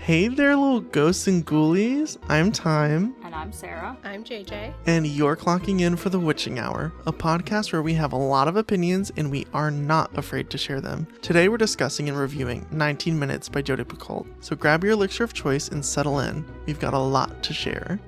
Hey there, little ghosts and ghoulies. I'm Thyme. And I'm Sarah. I'm JJ. And you're clocking in for The Witching Hour, a podcast where we have a lot of opinions and we are not afraid to share them. Today we're discussing and reviewing 19 Minutes by Jodi Picoult. So grab your elixir of choice and settle in. We've got a lot to share.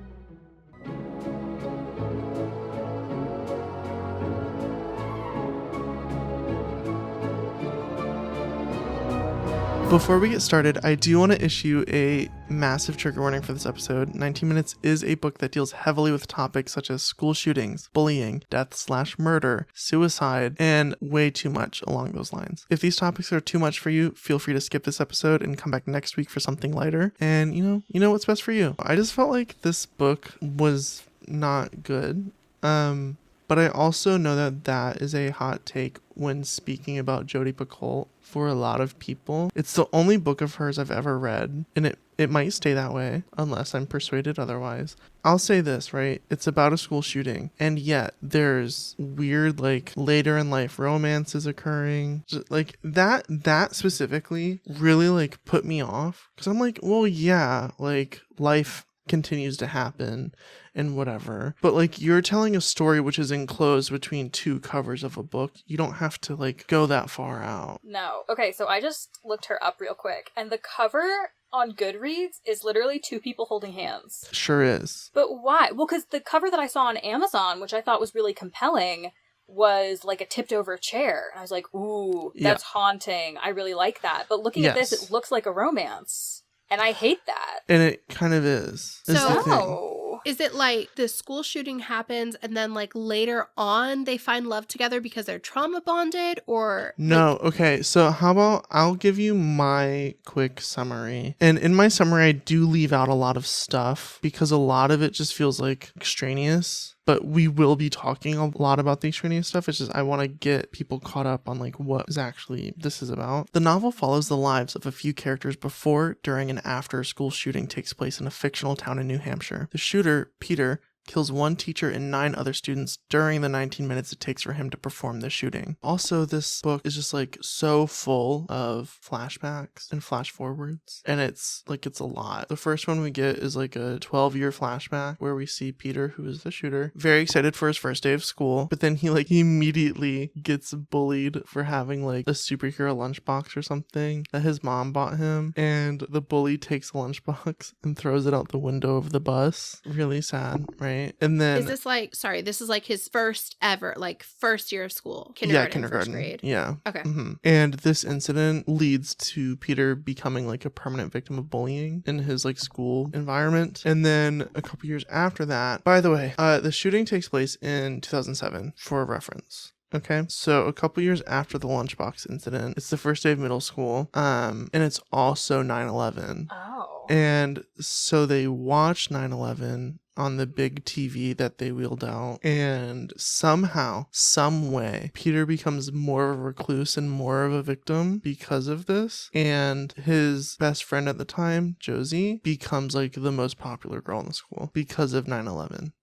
Before we get started, I do want to issue a massive trigger warning for this episode. 19 Minutes is a book that deals heavily with topics such as school shootings, bullying, death/murder, suicide, and way too much along those lines. If these topics are too much for you, feel free to skip this episode and come back next week for something lighter. And you know what's best for you. I just felt like this book was not good. But I also know that that is a hot take when speaking about Jodi Picoult for a lot of people. It's the only book of hers I've ever read, and it might stay that way unless I'm persuaded otherwise. I'll say this, right? It's about a school shooting, and yet there's weird, like, later in life romances occurring. Like, that specifically really, like, put me off. Because I'm like, well, yeah, like, life continues to happen and whatever, but like, you're telling a story which is enclosed between two covers of a book. You don't have to like go that far out. No. Okay, so I just looked her up real quick, and the cover on Goodreads is literally two people holding hands. Sure is. But why? Well, because the cover that I saw on Amazon, which I thought was really compelling, was like a tipped over chair. And I was like, ooh, that's haunting. I really like that. But looking at this, it looks like a romance. And I hate that. And it kind of is. Is it like the school shooting happens and then like later on they find love together because they're trauma bonded, or? No. Okay. So how about I'll give you my quick summary. And in my summary, I do leave out a lot of stuff because a lot of it just feels like extraneous. But we will be talking a lot about the extraneous stuff. It's just I want to get people caught up on like what is actually this is about. The novel follows the lives of a few characters before, during, and after a school shooting takes place in a fictional town in New Hampshire. The shooter, Peter, kills one teacher and 9 other students during the 19 minutes it takes for him to perform the shooting. Also, this book is just like so full of flashbacks and flash forwards, and it's a lot. The first one we get is like a 12-year flashback where we see Peter, who is the shooter, very excited for his first day of school, but then he like immediately gets bullied for having like a superhero lunchbox or something that his mom bought him, and the bully takes the lunchbox and throws it out the window of the bus. Really sad, right? And then this is like his first ever, like first year of school, kindergarten. First grade. Yeah. Okay. Mm-hmm. And this incident leads to Peter becoming like a permanent victim of bullying in his like school environment. And then a couple years after that, by the way, the shooting takes place in 2007 for reference. Okay, so a couple years after the lunchbox incident, it's the first day of middle school, and it's also 9/11. Oh. And so they watch 9/11 on the big TV that they wheeled out, and somehow, some way, Peter becomes more of a recluse and more of a victim because of this, and his best friend at the time, Josie, becomes like the most popular girl in the school because of 9/11.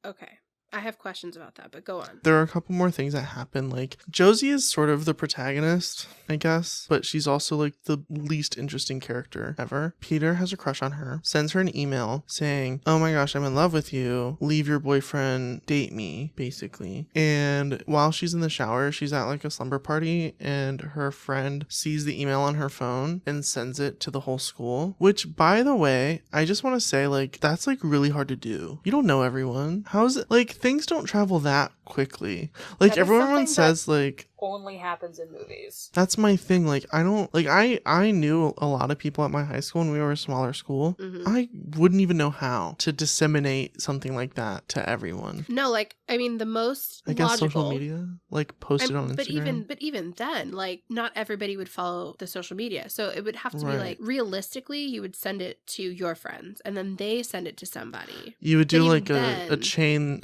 Okay. I have questions about that, but go on. There are a couple more things that happen. Like, Josie is sort of the protagonist, I guess, but she's also like the least interesting character ever. Peter has a crush on her, sends her an email saying, oh my gosh, I'm in love with you. Leave your boyfriend, date me, basically. And while she's in the shower, she's at like a slumber party, and her friend sees the email on her phone and sends it to the whole school, which, by the way, I just want to say, like, that's like really hard to do. You don't know everyone. How is it like things don't travel that quickly? Like, everyone says like only happens in movies. That's my thing. Like, I don't like I knew a lot of people at my high school, and we were a smaller school. Mm-hmm. I wouldn't even know how to disseminate something like that to everyone. No, like, I mean, the most I guess social media, like, post it on Instagram. But even then, like, not everybody would follow the social media, so it would have to be like, realistically, you would send it to your friends, and then they send it to somebody. You would do like a chain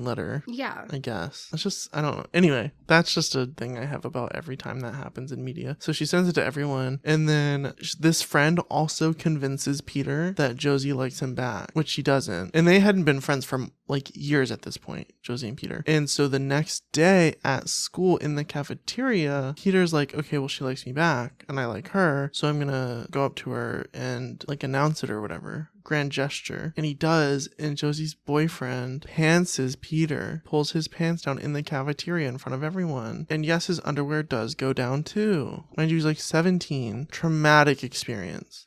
letter. Yeah, I guess. That's just, I don't know. Anyway, that's just a thing thing I have about every time that happens in media. So she sends it to everyone. And then this friend also convinces Peter that Josie likes him back, which she doesn't. And they hadn't been friends for like years at this point, Josie and Peter. And so the next day at school in the cafeteria, Peter's like, okay, well, she likes me back and I like her. So I'm going to go up to her and like announce it or whatever. Grand gesture. And he does. And Josie's boyfriend pantses Peter, pulls his pants down in the cafeteria in front of everyone. And yes, his underwear does go down too. Mind you, he's like 17. Traumatic experience.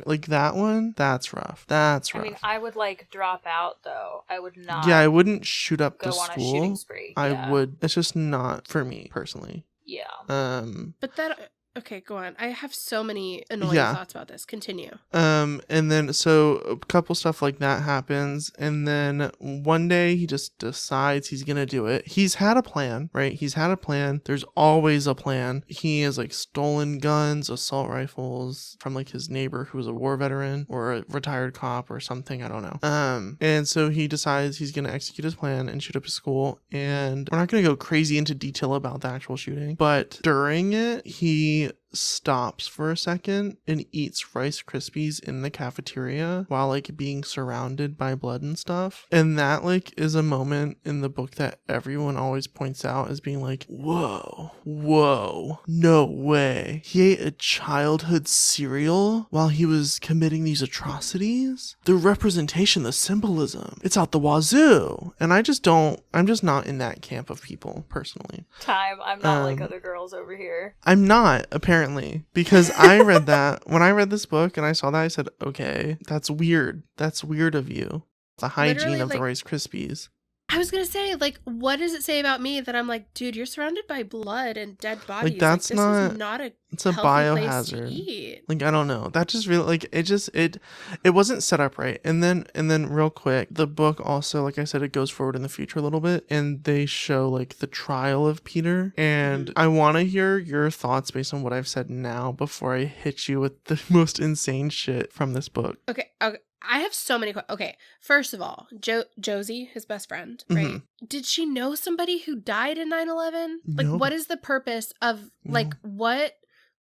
Like that one, that's rough. I mean, I would like drop out though. I would not. Yeah, I wouldn't shoot up the school. Go on a shooting spree. I would. It's just not for me personally. Yeah. But that. Okay, go on. I have so many annoying thoughts about this. Continue. And then so a couple stuff like that happens, and then one day he just decides he's gonna do it. He's had a plan, right? He's had a plan. There's always a plan. He has like stolen guns, assault rifles from like his neighbor who was a war veteran or a retired cop or something. I don't know. And so he decides he's gonna execute his plan and shoot up his school. And we're not gonna go crazy into detail about the actual shooting, but during it, he stops for a second and eats Rice Krispies in the cafeteria while like being surrounded by blood and stuff. And that like is a moment in the book that everyone always points out as being like, whoa, no way. He ate a childhood cereal while he was committing these atrocities? The representation, the symbolism, it's out the wazoo. And I'm just not in that camp of people personally. Thyme, I'm not like other girls over here. I'm not, apparently. Because I read that, when I read this book and I saw that, I said, okay, that's weird. That's weird of you. The hygiene literally, of the Rice Krispies. I was going to say, like, what does it say about me that I'm like, dude, you're surrounded by blood and dead bodies. Like, that's like, this is not a it's a biohazard. Like, I don't know. That just really, like, it wasn't set up right. And then real quick, the book also, like I said, it goes forward in the future a little bit, and they show, like, the trial of Peter. And I want to hear your thoughts based on what I've said now before I hit you with the most insane shit from this book. Okay. I have so many questions. Okay, first of all, Josie, his best friend, right? Mm-hmm. Did she know somebody who died in 9/11? Like, no. What is the purpose of, like, no.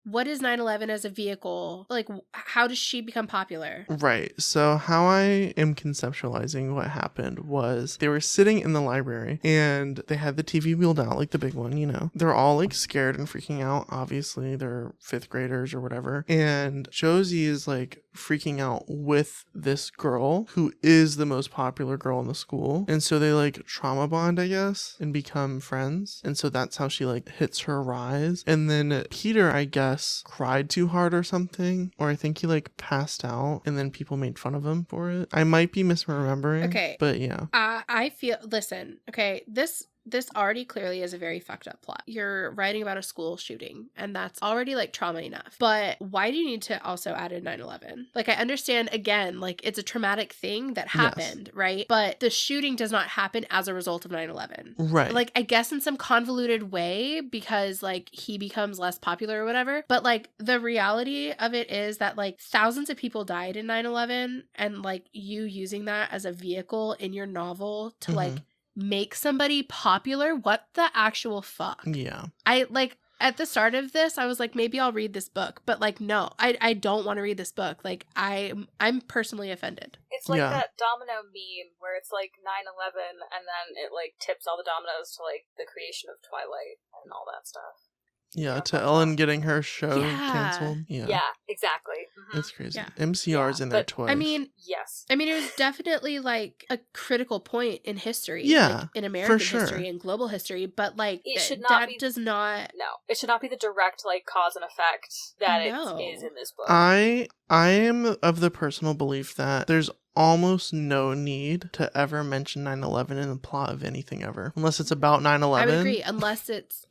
What is 9/11 as a vehicle? Like, how does she become popular? Right. So how I am conceptualizing what happened was they were sitting in the library and they had the TV wheeled out, like the big one, you know. They're all like scared and freaking out. Obviously, they're 5th graders or whatever. And Josie is like freaking out with this girl who is the most popular girl in the school. And so they like trauma bond, I guess, and become friends. And so that's how she like hits her rise. And then Peter, I guess, cried too hard or something, or I think he like passed out and then people made fun of him for it. I might be misremembering. Okay, but yeah, I feel, listen, okay, this already clearly is a very fucked up plot. You're writing about a school shooting, and that's already like trauma enough. But why do you need to also add in 9/11? Like, I understand, again, like it's a traumatic thing that happened, yes, right? But the shooting does not happen as a result of 9/11. Right. Like, I guess in some convoluted way because like he becomes less popular or whatever. But like the reality of it is that like thousands of people died in 9/11, and like you using that as a vehicle in your novel to like make somebody popular, what the actual fuck? Yeah. I like at the start of this, I was like, maybe I'll read this book, but like, no, I don't want to read this book. Like, I'm personally offended. It's like that domino meme where it's like 9/11 and then it like tips all the dominoes to like the creation of Twilight and all that stuff. Yeah, to Ellen getting her show canceled. Yeah, exactly. Mm-hmm. It's crazy. Yeah. MCR's in there twice. I mean, yes. I mean, it was definitely like a critical point in history. Yeah, like, in American history and global history. But like, it should not that be, does not. No, it should not be the direct like cause and effect that it is in this book. I am of the personal belief that there's almost no need to ever mention 9/11 in the plot of anything ever, unless it's about 9/11. I would agree, unless it's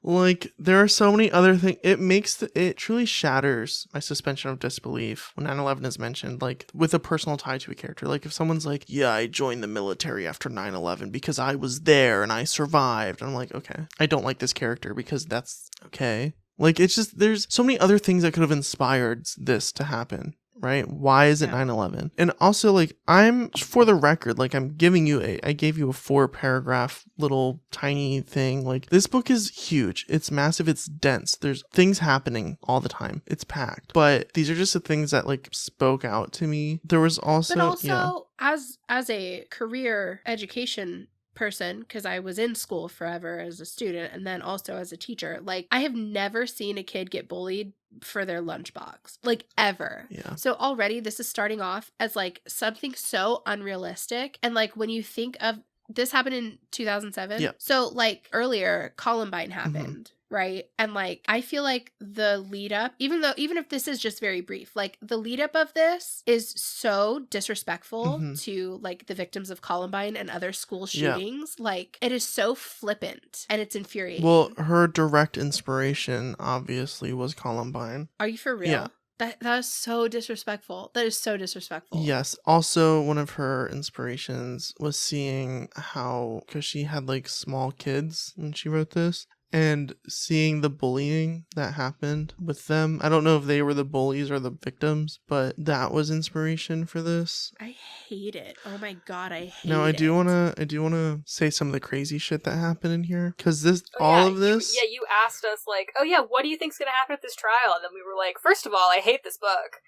Like, there are so many other things. It truly shatters my suspension of disbelief when 9/11 is mentioned, like, with a personal tie to a character. Like, if someone's like, yeah, I joined the military after 9/11 because I was there and I survived. And I'm like, okay, I don't like this character because that's okay. Like, it's just, there's so many other things that could have inspired this to happen. right? Why is it 9/11? And also, like, I'm, for the record, like, I gave you a 4-paragraph little tiny thing. Like, this book is huge. It's massive. It's dense. There's things happening all the time. It's packed. But these are just the things that, like, spoke out to me. There was also... But also, as a career education person, because I was in school forever as a student and then also as a teacher, like, I have never seen a kid get bullied for their lunchbox, like, ever. Yeah. So already this is starting off as, like, something so unrealistic. And, like, when you think of this happened in 2007. Yeah. So, like, earlier Columbine happened. Right. And, like, I feel like the lead up, even if this is just very brief, like, the lead up of this is so disrespectful to, like, the victims of Columbine and other school shootings. Yeah. Like, it is so flippant and it's infuriating. Well, her direct inspiration obviously was Columbine. Are you for real? Yeah. That is so disrespectful. That is so disrespectful. Yes. Also, one of her inspirations was seeing how, because she had, like, small kids when she wrote this, and seeing the bullying that happened with them. I don't know if they were the bullies or the victims, but that was inspiration for this. I hate it. Oh my God, I hate it. Now, I do wanna say some of the crazy shit that happened in here, because of this. You asked us, like, oh yeah, what do you think's gonna happen at this trial? And then we were like, first of all, I hate this book.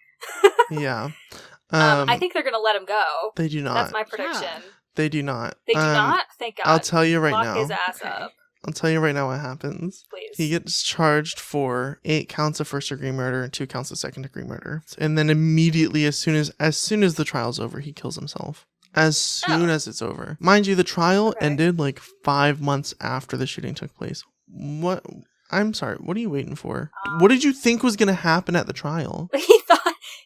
Yeah. I think they're gonna let him go. They do not. That's my prediction. Yeah. They do not. They do not? Thank God. I'll tell you right Lock now. his ass up. I'll tell you right now what happens. Please. He gets charged for 8 counts of first-degree murder and 2 counts of second-degree murder. And then immediately, as soon as the trial's over, he kills himself. As soon as it's over. Mind you, the trial ended like 5 months after the shooting took place. What? I'm sorry, what are you waiting for? What did you think was going to happen at the trial?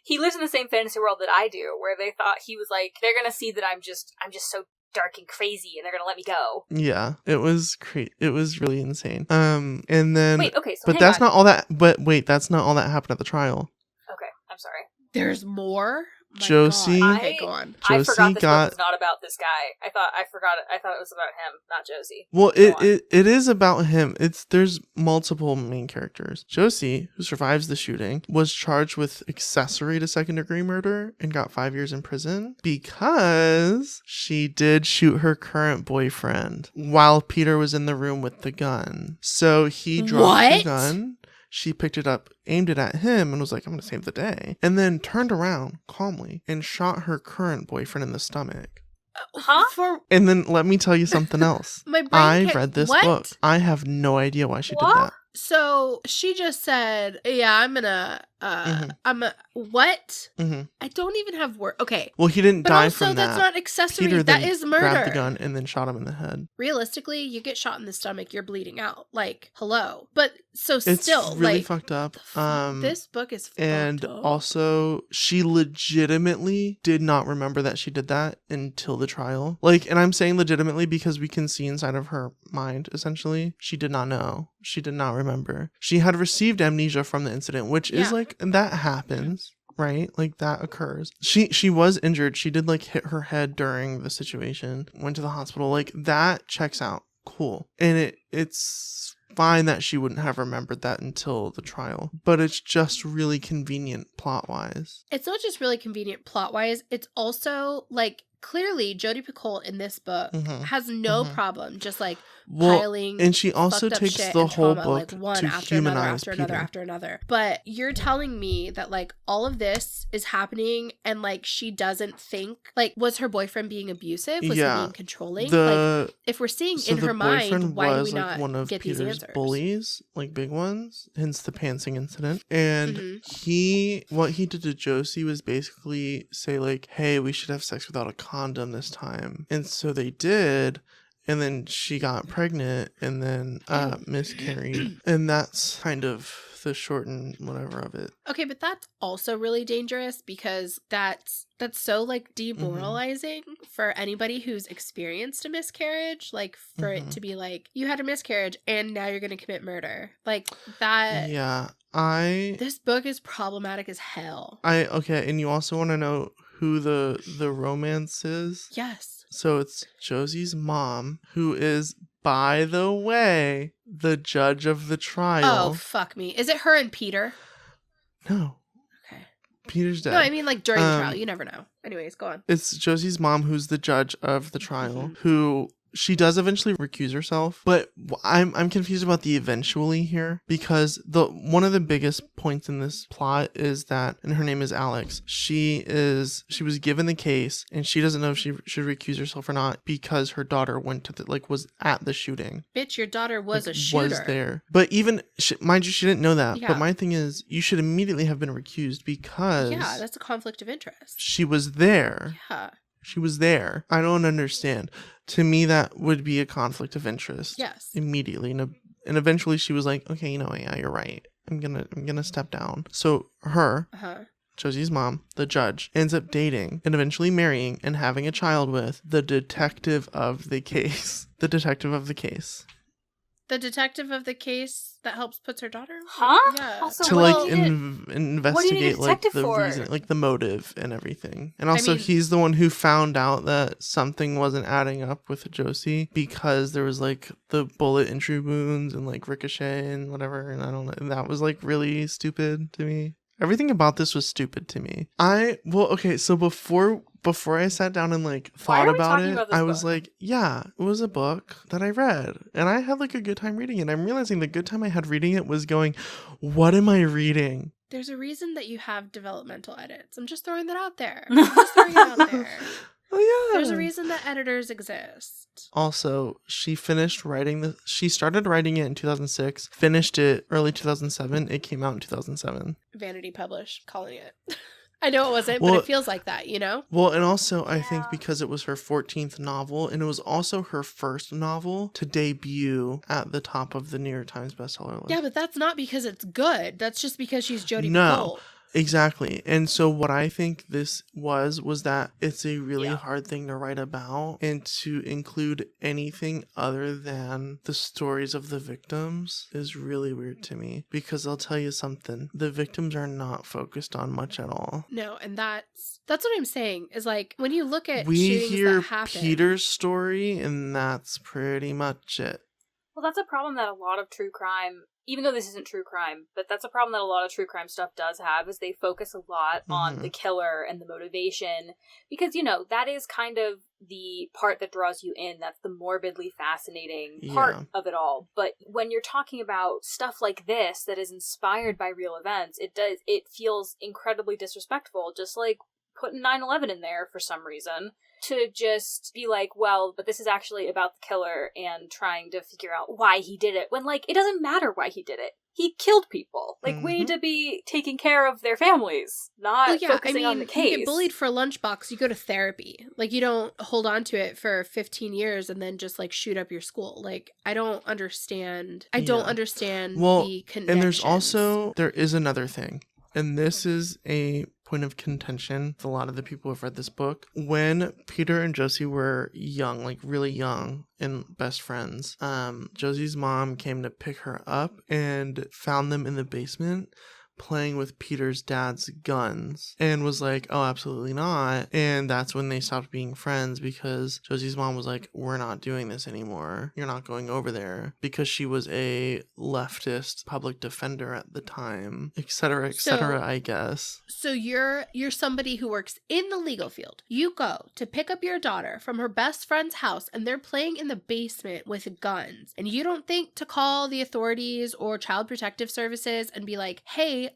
He lives in the same fantasy world that I do, where they thought he was like, they're going to see that I'm just so dark and crazy, and they're gonna let me go. Yeah, it was it was really insane. And then wait, okay, so but that's not all that. But wait, that's not all that happened at the trial. Okay, I'm sorry. There's more. Josie, okay, go on. I forgot this book was not about this guy. I thought it was about him, not Josie. Well, it is about him. There's multiple main characters. Josie, who survives the shooting, was charged with accessory to second-degree murder and got 5 years in prison because she did shoot her current boyfriend while Peter was in the room with the gun. So he dropped the gun. She picked it up, aimed it at him, and was like, I'm going to save the day. And then turned around calmly and shot her current boyfriend in the stomach. Huh? And then let me tell you something else. I read this book. I have no idea why she did that. So she just said, yeah, I'm gonna, what? Mm-hmm. I don't even have word. Okay. Well, he didn't die from that. But also, that's not accessory. Peter that is murder. Grabbed the gun and then shot him in the head. Realistically, you get shot in the stomach, you're bleeding out. Like, hello. But so it's still, really like, fucked up. This book is fucked and up. Also, she legitimately did not remember that she did that until the trial. Like, and I'm saying legitimately because we can see inside of her mind, essentially. She did not know. She did not remember. She had received amnesia from the incident, which is like, and that happens, right? Like, that occurs. She was injured. She did, like, hit her head during the situation, went to the hospital. Like, that checks out. Cool. And it's fine that she wouldn't have remembered that until the trial, but it's just really convenient plot-wise. It's not just really convenient plot-wise, it's also, like, clearly Jodi Picoult in this book has no problem just, like, piling, and she also takes the whole trauma, book like, one to after humanize another, Peter. after another. But you're telling me that, like, all of this is happening and, like, she doesn't think, like, was her boyfriend being abusive? Was he being controlling? Like, if we're seeing in her mind, why do we not one of get Peter's these answers? Bullies, like, big ones, hence the pantsing incident. And what he did to Josie was basically say, like, hey, we should have sex without a condom this time. And so they did. And then she got pregnant and then miscarried. And that's kind of the short and whatever of it. Okay, but that's also really dangerous because that's so, like, demoralizing for anybody who's experienced a miscarriage. Like, for it to be like, you had a miscarriage and now you're going to commit murder. Like, that. Yeah, This book is problematic as hell. Okay, and you also want to know who the romance is? Yes. So it's Josie's mom, who is, by the way, the judge of the trial. Oh, fuck me. Is it her and Peter? No. Okay. Peter's dead. No, I mean like during the trial. You never know. Anyways, go on. It's Josie's mom who's the judge of the trial, who she does eventually recuse herself, but I'm confused about the eventually here, because one of the biggest points in this plot is that, and her name is Alex, she was given the case and she doesn't know if she should recuse herself or not because her daughter went to was at the shooting. Bitch, your daughter was a shooter. Was there. But even, mind you, she didn't know that. Yeah. But my thing is, you should immediately have been recused because... Yeah, that's a conflict of interest. She was there. Yeah. She was there. I don't understand. To me, that would be a conflict of interest. Yes. Immediately. And eventually she was like, okay, yeah, you're right. I'm gonna step down. So her, Josie's mom, the judge, ends up dating and eventually marrying and having a child with the detective of the case. The detective of the case. The detective of the case that helps puts her daughter? Huh? Yeah. Also, to investigate like the reason, like the motive and everything. And also he's the one who found out that something wasn't adding up with Josie because there was like the bullet entry wounds and like ricochet and whatever, and I don't know. And that was like really stupid to me. Everything about this was stupid to me. So before I sat down and like thought about it, I was like, yeah, it was a book that I read and I had like a good time reading it. I'm realizing the good time I had reading it was going, what am I reading? There's a reason that you have developmental edits. I'm just throwing that out there. Oh, yeah. There's a reason that editors exist. Also, she started writing it in 2006, finished it early 2007. It came out in 2007. Vanity published, calling it. I know it wasn't, but it feels like that, you know? Well, and also I think because it was her 14th novel, and it was also her first novel to debut at the top of the New York Times bestseller list. Yeah, but that's not because it's good. That's just because she's Jodi Picoult. Exactly. And so what I think this was that it's a really hard thing to write about, and to include anything other than the stories of the victims is really weird to me, because I'll tell you something, the victims are not focused on much at all. No, and that's what I'm saying is like when you look at we hear that happen, Peter's story and that's pretty much it. Well, that's a problem that a lot of true crime, even though this isn't true crime, but that's a problem that a lot of true crime stuff does have, is they focus a lot on the killer and the motivation, because, that is kind of the part that draws you in. That's the morbidly fascinating part of it all. But when you're talking about stuff like this that is inspired by real events, it feels incredibly disrespectful, just like putting 9/11 in there for some reason. To just be like, well, but this is actually about the killer and trying to figure out why he did it, when, like, it doesn't matter why he did it. He killed people. Like, we need to be taking care of their families, not focusing on the case. You get bullied for a lunchbox, you go to therapy. Like, you don't hold on to it for 15 years and then just, like, shoot up your school. Like, I don't understand. I don't understand the connections. And there is another thing. And this is a point of contention with a lot of the people who have read this book. When Peter and Josie were young, like really young and best friends, Josie's mom came to pick her up and found them in the basement playing with Peter's dad's guns and was like, oh, absolutely not. And that's when they stopped being friends, because Josie's mom was like, we're not doing this anymore. You're not going over there, because she was a leftist public defender at the time, etc., I guess. So you're somebody who works in the legal field. You go to pick up your daughter from her best friend's house and they're playing in the basement with guns. And you don't think to call the authorities or Child Protective Services and be like, hey,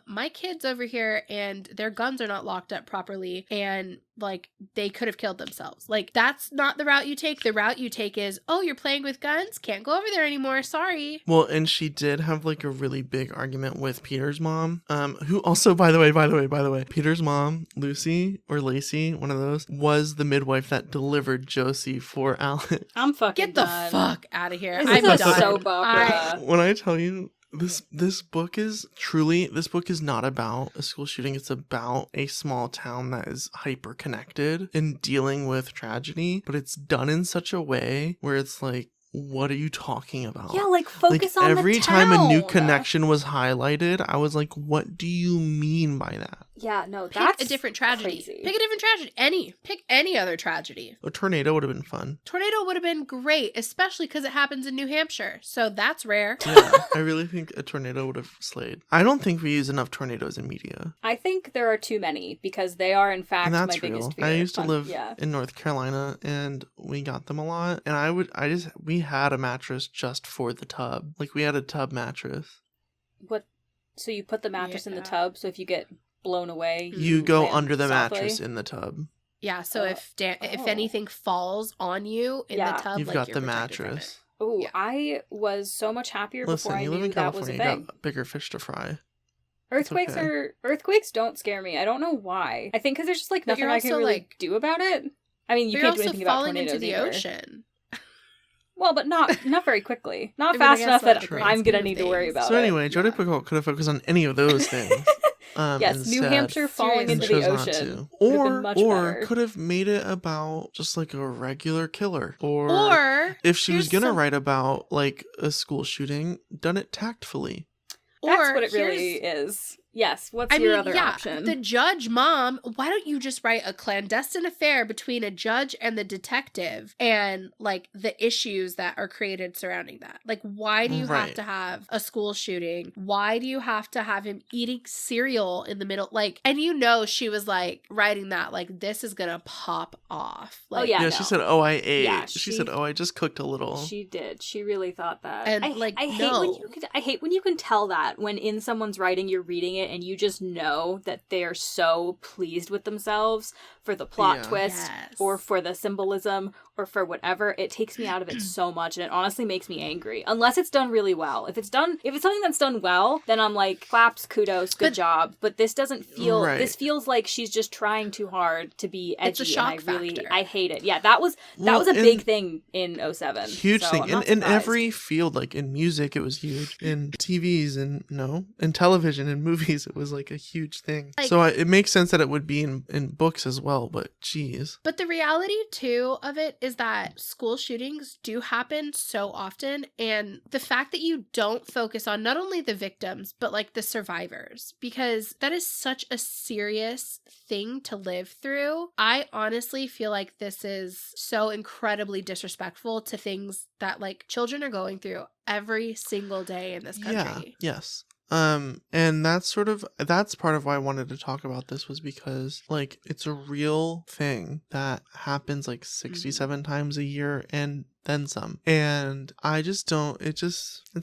my kid's over here and their guns are not locked up properly and like they could have killed themselves. Like, that's not the route you take. The route you take is, oh, you're playing with guns? Can't go over there anymore. Sorry. Well, and she did have like a really big argument with Peter's mom, who also, by the way, Peter's mom, Lucy or Lacey, one of those, was the midwife that delivered Josie for Alex. I'm fucking Get the fuck out of here. I'm a soap opera. When I tell you, This book is not about a school shooting. It's about a small town that is hyper connected and dealing with tragedy, but it's done in such a way where it's like, what are you talking about? Yeah, like focus on the town. Every time a new connection was highlighted, I was like, what do you mean by that? Yeah, no, that's a different tragedy. Crazy. Pick a different tragedy. Pick any other tragedy. A tornado would have been fun. Tornado would have been great, especially because it happens in New Hampshire. So that's rare. Yeah, I really think a tornado would have slayed. I don't think we use enough tornadoes in media. I think there are too many because they are, in fact, And that's my real. biggest fear. I used to live in North Carolina, and we got them a lot. And we had a mattress just for the tub. Like, we had a tub mattress. What? So you put the mattress in the tub, so if you get blown away, you go land under the softly? mattress in the tub. Yeah, so if anything falls on you in the tub, you've like, got you're the protected mattress. Oh, Yeah. I was so much happier Listen, before I you live knew in that was a California, you thing. got bigger fish to fry. Earthquakes don't scare me. I don't know why. I think because there's just like nothing I can really do about it. I mean, you can't do anything about falling tornadoes into the either. ocean. Well, but not very quickly. Not I fast guess enough that's that the I'm grand gonna scheme need of to worry things. about So it. anyway, Jodi Picoult could have focused on any of those things. Yes, New instead, Hampshire falling into the chose not ocean. to. Would have been much Or better. could have made it about just like a regular killer. Or if she was here's gonna some- write about like a school shooting, done it tactfully. That's or what it really is. Yes. What's your other option? The judge, mom, why don't you just write a clandestine affair between a judge and the detective and like the issues that are created surrounding that? Like, why do you have to have a school shooting? Why do you have to have him eating cereal in the middle? Like, and you know, she was like writing that, like, this is gonna pop off. Like, Yeah, she said, "Oh, I ate." Yeah, she said, "Oh, I just cooked a little." She did. She really thought that. And I hate when you can tell that when in someone's writing, you're reading it and you just know that they are so pleased with themselves for the plot twist or for the symbolism or for whatever. It takes me out of it so much, and it honestly makes me angry. Unless it's done really well. If it's something that's done well, then I'm like, claps, kudos, good job. But this doesn't feel. This feels like she's just trying too hard to be edgy. It's a shock and factor. I hate it. Yeah, that was a big thing in 07. Huge so thing. I'm not In surprised. every field, like in music, it was huge. In TVs and in television and movies, it was like a huge thing. Like, so it makes sense that it would be in books as well, but geez. But the reality, too, of it is that school shootings do happen so often. And the fact that you don't focus on not only the victims, but like the survivors, because that is such a serious thing to live through. I honestly feel like this is so incredibly disrespectful to things that like children are going through every single day in this country. Yeah, yes. And that's part of why I wanted to talk about this, was because like it's a real thing that happens like 67 times a year and then some. And I just don't, it's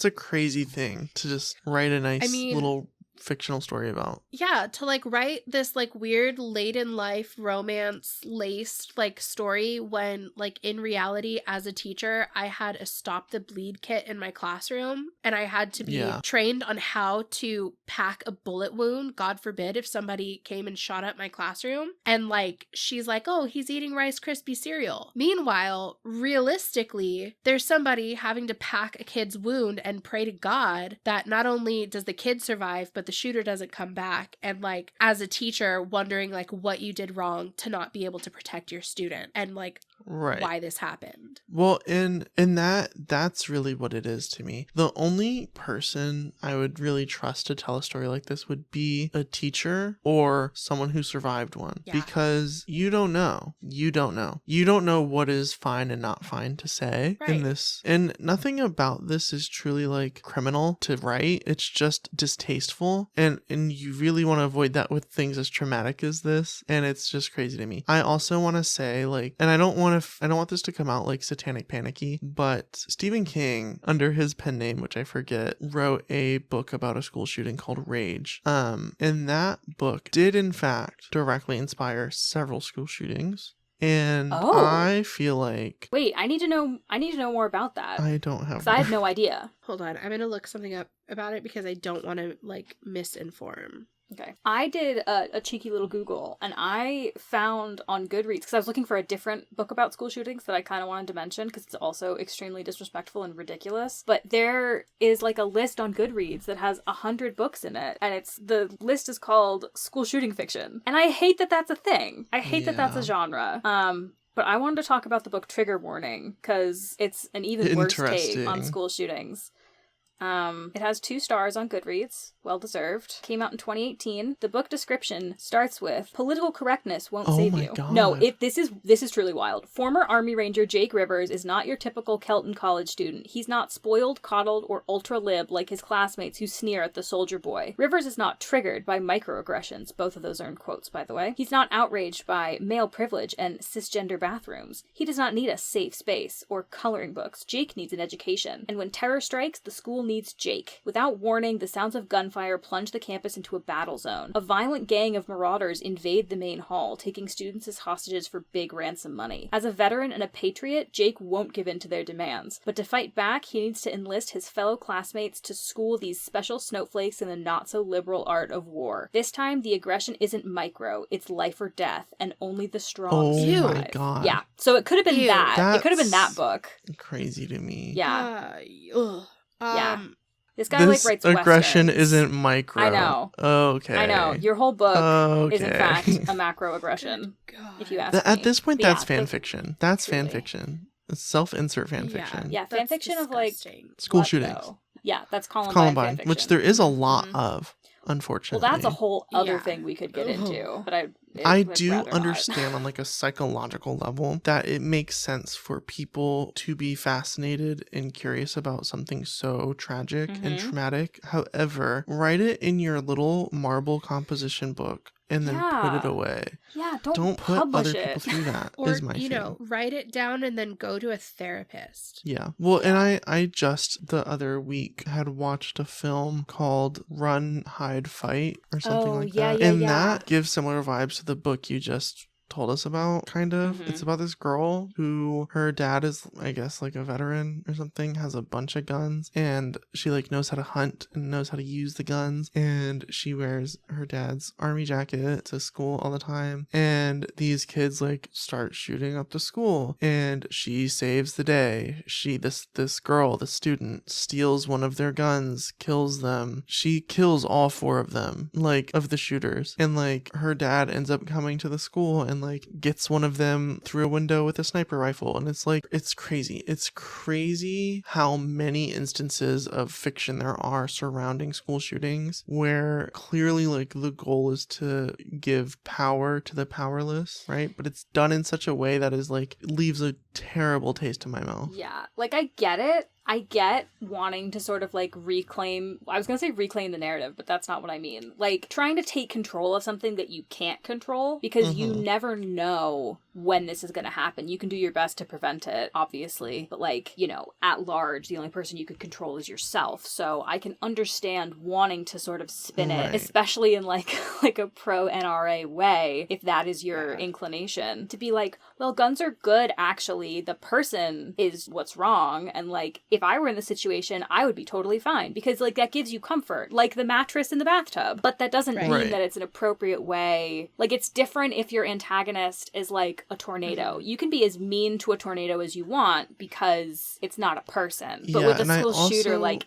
a crazy thing to just write a nice little fictional story about. Yeah, to like write this like weird late in life romance laced like story when like in reality as a teacher I had a stop the bleed kit in my classroom and I had to be trained on how to pack a bullet wound, God forbid, if somebody came and shot up my classroom. And like she's like, oh, he's eating Rice Krispie cereal. Meanwhile, realistically, there's somebody having to pack a kid's wound and pray to God that not only does the kid survive, but the shooter doesn't come back. And like as a teacher wondering like what you did wrong to not be able to protect your student and like why this happened. Well, in that's really what it is to me. The only person I would really trust to tell a story like this would be a teacher or someone who survived one. Because you don't know what is fine and not fine to say in this. And nothing about this is truly like criminal to write. It's just distasteful. And you really want to avoid that with things as traumatic as this. And it's just crazy to me. I also want to say like, and I don't want this to come out like satanic panicky, but Stephen King, under his pen name, which I forget, wrote a book about a school shooting called Rage. And that book did in fact directly inspire several school shootings. And I feel like... Wait, I need to know more about that. I don't have... Because I had no idea. Hold on, I'm going to look something up about it because I don't want to like misinform. Okay. I did a cheeky little Google, and I found on Goodreads, because I was looking for a different book about school shootings that I kind of wanted to mention, because it's also extremely disrespectful and ridiculous. But there is like a list on Goodreads that has 100 books in it, and the list is called school shooting fiction. And I hate that that's a thing. I hate that that's a genre. But I wanted to talk about the book Trigger Warning, because it's an even worse take on school shootings. It has 2 stars on Goodreads. Well deserved. Came out in 2018. The book description starts with, political correctness won't save you. God. No, this is truly wild. Former Army Ranger Jake Rivers is not your typical Kelton College student. He's not spoiled, coddled, or ultra-lib like his classmates who sneer at the soldier boy. Rivers is not triggered by microaggressions. Both of those are in quotes, by the way. He's not outraged by male privilege and cisgender bathrooms. He does not need a safe space or coloring books. Jake needs an education. And when terror strikes, the school needs Jake. Without warning, the sounds of gunfire plunge the campus into a battle zone. A violent gang of marauders invade the main hall, taking students as hostages for big ransom money. As a veteran and a patriot, Jake won't give in to their demands. But to fight back, he needs to enlist his fellow classmates to school these special snowflakes in the not-so-liberal art of war. This time, the aggression isn't micro, it's life or death, and only the strong survive. Oh my God. Yeah, so it could have been that. It could have been that That's book. Crazy to me. Yeah. Yeah. This guy This writes aggression Westerns. isn't micro. I know. Okay. I know. Your whole book is in Okay. fact a macroaggression. If you ask me. At this point, But that's yeah, fan fiction. That's fan truly. fiction. It's self-insert fan fiction. Yeah, fan fiction of like School what, shootings. though? Yeah, that's Columbine, Columbine, fan which fiction. there is a lot Mhm. of, Well, unfortunately. that's a whole other Yeah. thing we could get into, but I would do rather not. understand on like a psychological level that it makes sense for people to be fascinated and curious about something so tragic and Mhm. traumatic. However, write it in your little marble composition book and then put it Yeah. away. Yeah, Don't put publish other it. people through that. Or, is my you thing. know, write it down and then go to a therapist. Yeah. Well, and I just the other week had watched a film called Run, Hide, Fight or something Oh, like yeah, that. yeah, and yeah. that gives similar vibes to the book you just told us about, kind of. Mhm. It's about this girl who her dad is, I guess, like a veteran or something, has a bunch of guns, and she like knows how to hunt and knows how to use the guns, and she wears her dad's army jacket to school all the time, and these kids like start shooting up the school, and she saves the day. This girl, the student, steals one of their guns, kills them. She kills all 4 of them, like of the shooters, and like her dad ends up coming to the school and like gets one of them through a window with a sniper rifle. And it's like, it's crazy. It's crazy how many instances of fiction there are surrounding school shootings where clearly like the goal is to give power to the powerless, right? But it's done in such a way that is like leaves a terrible taste in my mouth. Yeah, like I get it. I get wanting to sort of like reclaim the narrative, but that's not what I mean. Like trying to take control of something that you can't control because you never know when this is going to happen. You can do your best to prevent it, obviously, but like, you know, at large, the only person you could control is yourself. So I can understand wanting to sort of spin it, especially in like a pro NRA way, if that is your inclination, to be like, well, guns are good, actually. The person is what's wrong. And like, if I were in the situation, I would be totally fine because like that gives you comfort, like the mattress in the bathtub. But that doesn't mean that it's an appropriate way. Like it's different if your antagonist is like a tornado. You can be as mean to a tornado as you want because it's not a person. But with a school shooter, like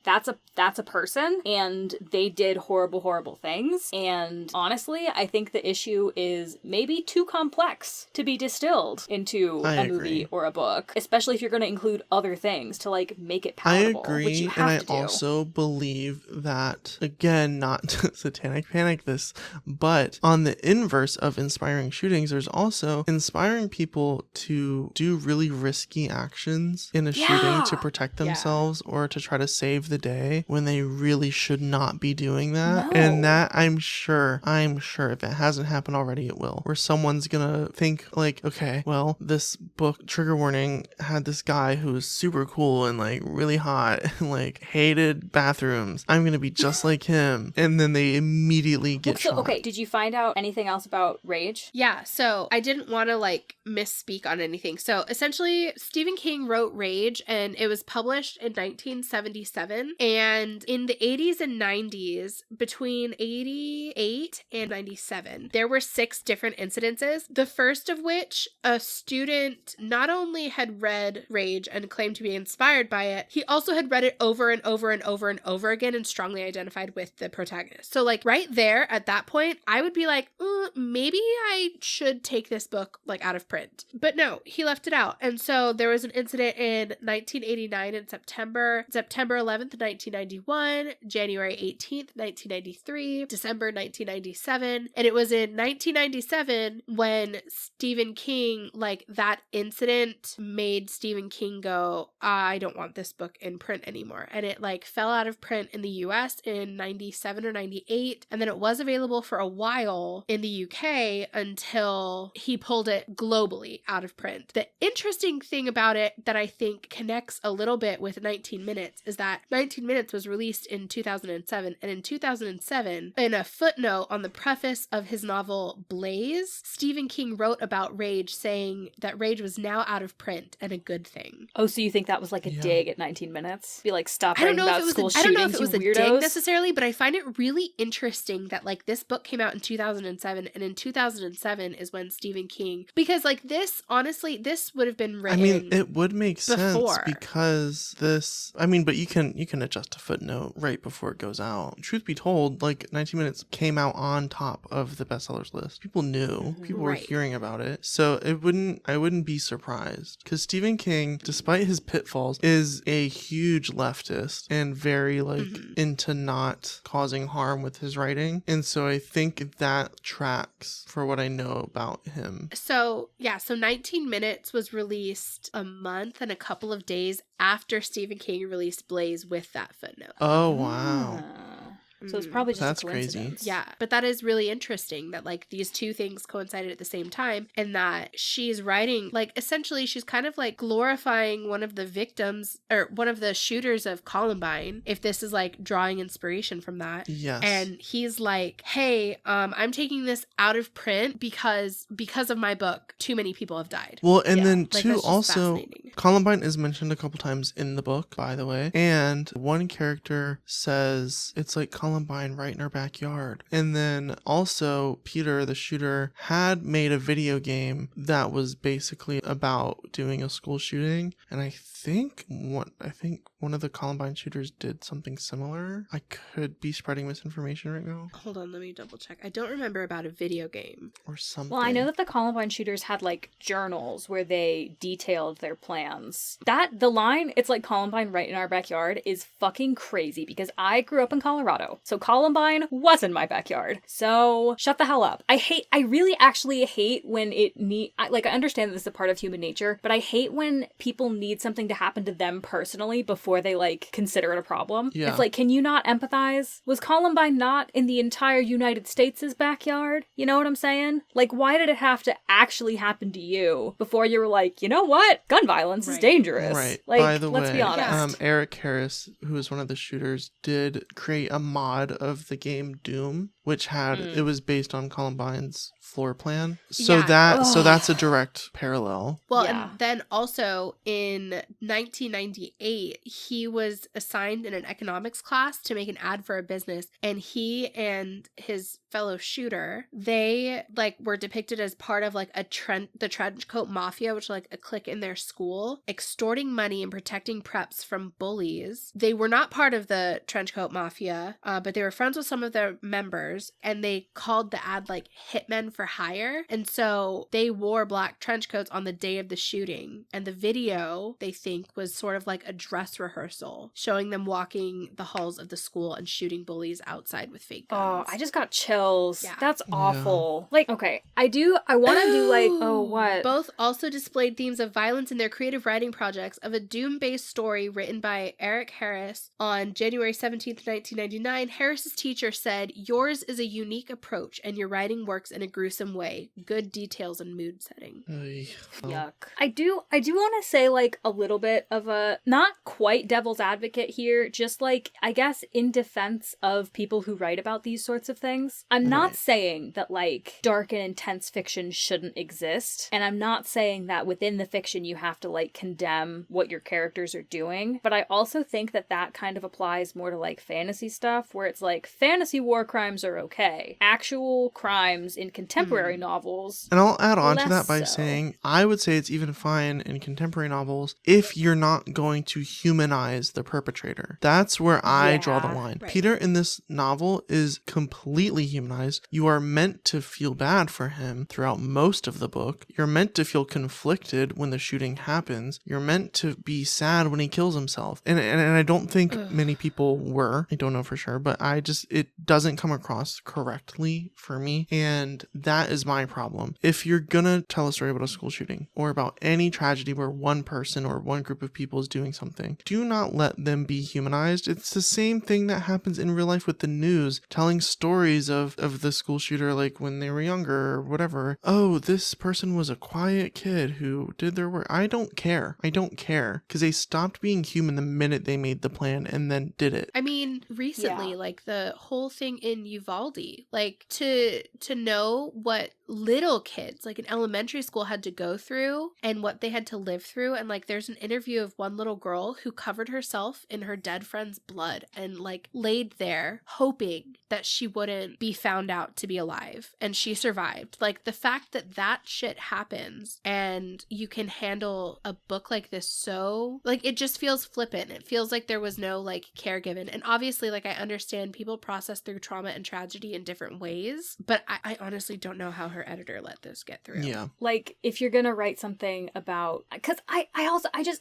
that's a person and they did horrible things. And honestly, I think the issue is maybe too complex to be distilled into a movie or a book, especially if you're going to include other things to like make it palatable. I agree, which you have and I to do. also believe that, again, not to satanic panic this, but on the inverse of inspiring shootings, there's also inspiring people to do really risky actions in a shooting to protect themselves or to try to save the day when they really should not be doing that. No. And that I'm sure if it hasn't happened already, it will, where someone's gonna think like, okay, well, this book, trigger warning, had this guy who was super cool and like really hot and like hated bathrooms. I'm gonna be just like him. And then they immediately get shot. Okay, did you find out anything else about Rage? Yeah, so I didn't want to like misspeak on anything. So essentially, Stephen King wrote Rage and it was published in 1977. And in the 80s and 90s, between 88 and 97, there were 6 different incidences. The first of which, a student Print not only had read Rage and claimed to be inspired by it, he also had read it over and over and over and over again and strongly identified with the protagonist. So like right there at that point, I would be like, maybe I should take this book like out of print. But no, he left it out. And so there was an incident in 1989 in September 11th, 1991, January 18th, 1993, December 1997. And it was in 1997 when Stephen King, like that incident made Stephen King go, I don't want this book in print anymore. And it like fell out of print in the US in 97 or 98. And then it was available for a while in the UK until he pulled it globally out of print. The interesting thing about it that I think connects a little bit with 19 Minutes is that 19 Minutes was released in 2007. And in 2007, in a footnote on the preface of his novel Blaze, Stephen King wrote about Rage, saying that Rage was now out of print and a good thing. Oh, so you think that was like a dig at 19 Minutes? Be like, stop writing about school shootings, I don't know if it was a weirdos. dig necessarily, but I find it really interesting that like this book came out in 2007, and in 2007 is when Stephen King, because like this, honestly, this would have been written. I mean, it would make before. sense because this. I mean, but you can adjust a footnote right before it goes out. Truth be told, like 19 Minutes came out on top of the bestsellers list. People knew. People were hearing about it, so I wouldn't be surprised because Stephen King, despite his pitfalls, is a huge leftist and very like into not causing harm with his writing, and so I think that tracks for what I know about him. So 19 Minutes was released a month and a couple of days after Stephen King released Blaze with that footnote. Oh wow. So it's probably just That's a coincidence. crazy. Yeah, but that is really interesting that like these two things coincided at the same time, and that she's writing like essentially she's kind of like glorifying one of the victims or one of the shooters of Columbine, if this is like drawing inspiration from that. Yes. And he's like, hey, I'm taking this out of print because of my book, too many people have died. Well, and then like, too, that's just also, fascinating. Columbine is mentioned a couple times in the book, by the way. And one character says it's like Columbine right in our backyard. And then also, Peter, the shooter, had made a video game that was basically about doing a school shooting. And I think one of the Columbine shooters did something similar. I could be spreading misinformation right now. Hold on, let me double check. I don't remember about a video game. Or something. Well, I know that the Columbine shooters had like journals where they detailed their plans. The line, it's like Columbine right in our backyard, is fucking crazy because I grew up in Colorado. So Columbine was in my backyard. So shut the hell up. I really actually hate when I understand that this is a part of human nature, but I hate when people need something to happen to them personally before they like consider it a problem. Yeah. It's like, can you not empathize? Was Columbine not in the entire United States' backyard? You know what I'm saying? Like, why did it have to actually happen to you before you were like, you know what? Gun violence is dangerous. Right. Like, by the let's way, be honest. Eric Harris, who was one of the shooters, did create a mod of the game Doom, which had it was based on Columbine's floor plan. So that's a direct parallel. Well, and then also in 1998, he was assigned in an economics class to make an ad for a business, and he and his fellow shooter, they like were depicted as part of like the Trenchcoat Mafia, which like a clique in their school, extorting money and protecting preps from bullies. They were not part of the Trenchcoat Mafia, but they were friends with some of their members, and they called the ad like Hitmen for Hire. And so they wore black trench coats on the day of the shooting, and the video, they think, was sort of like a dress rehearsal showing them walking the halls of the school and shooting bullies outside with fake guns. Oh, I just got chills. Yeah. That's awful. Like, okay, I want to do like, what? Both also displayed themes of violence in their creative writing projects of a Doom-based story written by Eric Harris. On January 17th, 1999, Harris's teacher said, "Yours is a unique approach, and your writing works in a gruesome way. Good details and mood setting." Yuck. I do want to say like a little bit of a, not quite devil's advocate here, just like, I guess in defense of people who write about these sorts of things. I'm not saying that like dark and intense fiction shouldn't exist, and I'm not saying that within the fiction you have to like condemn what your characters are doing, but I also think that kind of applies more to like fantasy stuff, where it's like fantasy war crimes are okay. Actual crimes in contemporary novels. And I'll add on to that by so. saying, I would say it's even fine in contemporary novels if you're not going to humanize the perpetrator. That's where I draw the line. Right. Peter in this novel is completely humanized. You are meant to feel bad for him throughout most of the book. You're meant to feel conflicted when the shooting happens. You're meant to be sad when he kills himself. And I don't think many people were. I don't know for sure, but it doesn't come across correctly for me. And that is my problem. If you're gonna tell a story about a school shooting or about any tragedy where one person or one group of people is doing something, do not let them be humanized. It's the same thing that happens in real life with the news, telling stories of the school shooter, like when they were younger or whatever. Oh, this person was a quiet kid who did their work. I don't care. Because they stopped being human the minute they made the plan and then did it. I mean, recently, like the whole thing in Uvalde, like to know what little kids like in elementary school had to go through and what they had to live through. And like there's an interview of one little girl who covered herself in her dead friend's blood and like laid there hoping that she wouldn't be found out to be alive, and she survived. Like the fact that that shit happens and you can handle a book like this, so like it just feels flippant. It feels like there was no like care given. And obviously, like I understand people process through trauma and tragedy in different ways, but I honestly don't know how her editor let this get through. Yeah. Like if you're gonna write something about, because I